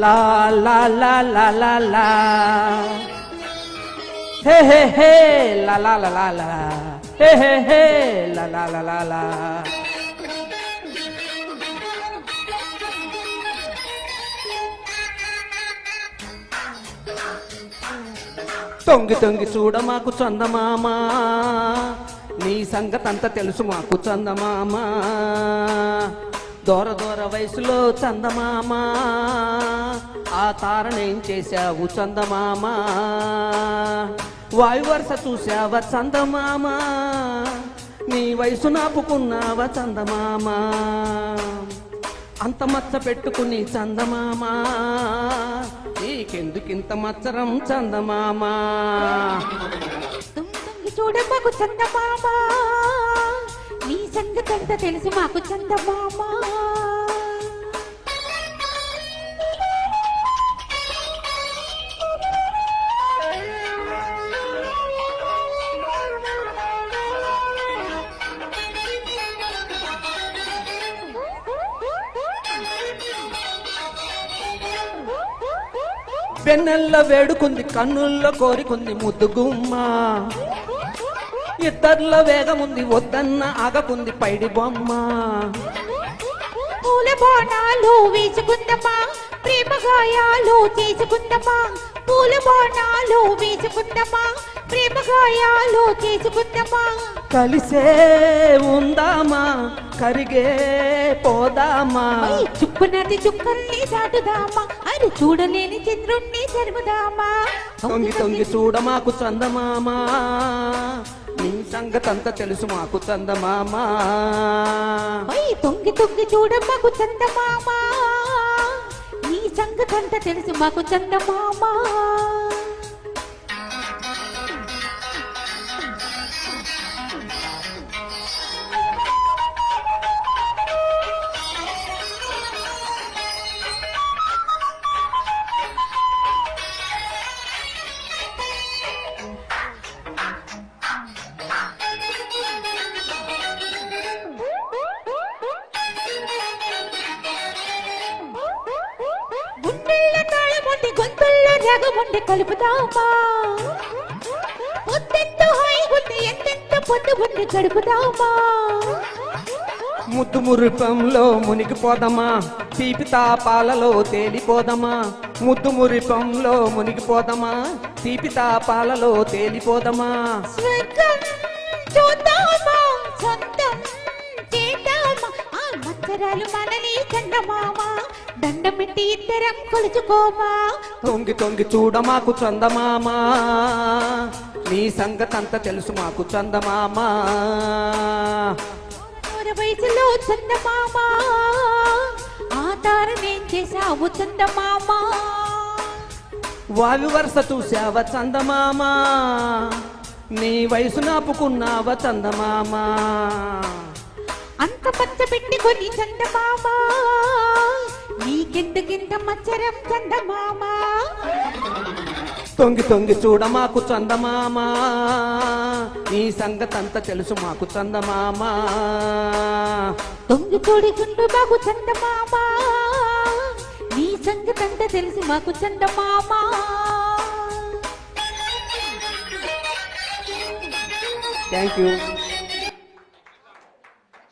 లా లా లా లా లా లా హే హే హే లా లా లా లా లా హే హే హే లా లా లా లా లా. తొంగి తొంగి చూడ మాకు చందమామ, నీ సంగతంతా తెలుసు మాకు చందమామ. దూర దూర వయసులో చందమామ, ఆ తారనేం చేశావు చందమామ. వాయు వరుస చూసావా చందమామ, నీ వయసు నాపుకున్నావా చందమామ. అంత మచ్చ పెట్టుకుని చందమామ, నీకెందుకింత మచ్చరం చందమామ. చూడ మాకు చందమామ, నీ సంగతంతా తెలుసు మాకు చందమామ. వెన్నెల్ల వేడుకుంది, కన్నుల్లో కోరికుంది ముద్దుగుమ్మ. ఇద్దర్ల వేగముంది, వద్దన్న ఆగకుంది పైడి బొమ్మ. పూల బాణాలు వేసుకుందమ్మా, ప్రేమ గాయాలు చేసుకుందమ్మా. పూల బాణాలు వేసుకుందమ్మా, ప్రేమ గాయాలు చేసుకుందమ్మా. కలిసే ఉందామా, కరిగే పోదామా. చుక్కునది చుక్కల్ని దాటుదామా, అది చూడలేని చంద్రుణ్ణి తరుముదామా. తొంగి తొంగి చూడ మాకు చందమామ, నీ సంగతంతా తెలుసు మాకు చందమామ. తొంగి తొంగి చూడ మాకు చందమామ, నీ సంగతంతా తెలుసు మాకు చందమామ. గొంతుల్లో రగముండి కలుపుదామా, పొద్దెంతో హాయిగుండి ఎంతెంతో పొద్దు ఉండి గడుపుదామా. ముద్దు మురిపంలో మునిగిపోదమా, తీపి తాపాలలో తేలిపోదమా. ముద్దు మురిపంలో మునిగిపోదమా, తీపి తాపాలలో తేలిపోదమా. స్వర్గం చూద్దామా, సొంతం చేద్దామా, ఆ మచ్చరాలు మనని చందమామ. దండమిట్టి ఇద్దరం కొలుచుకోమా. తొంగి తొంగి చూడ మాకు చందమామ, నీ సంగతంతా తెలుసు మాకు చందమామ. వయసులో చందమామ, ఆ తారనేం చేశావు చందమామ. వావి వరుస చూసావా చందమామ, నీ వయసు నాపుకున్నావా చందమామ. అంత పచ్చ పెట్టుకొని చందమామ, నీకెందుకింత మచ్చరం చందమామ. తొంగి తొంగి చూడ మాకు చందమామ, నీ సంగతంతా తెలుసు మాకు చందమామ. తొంగి చూడుకుంటూ మాకు చందమామ, నీ సంగతంతా తెలుసు మాకు చందమామ. Thank you.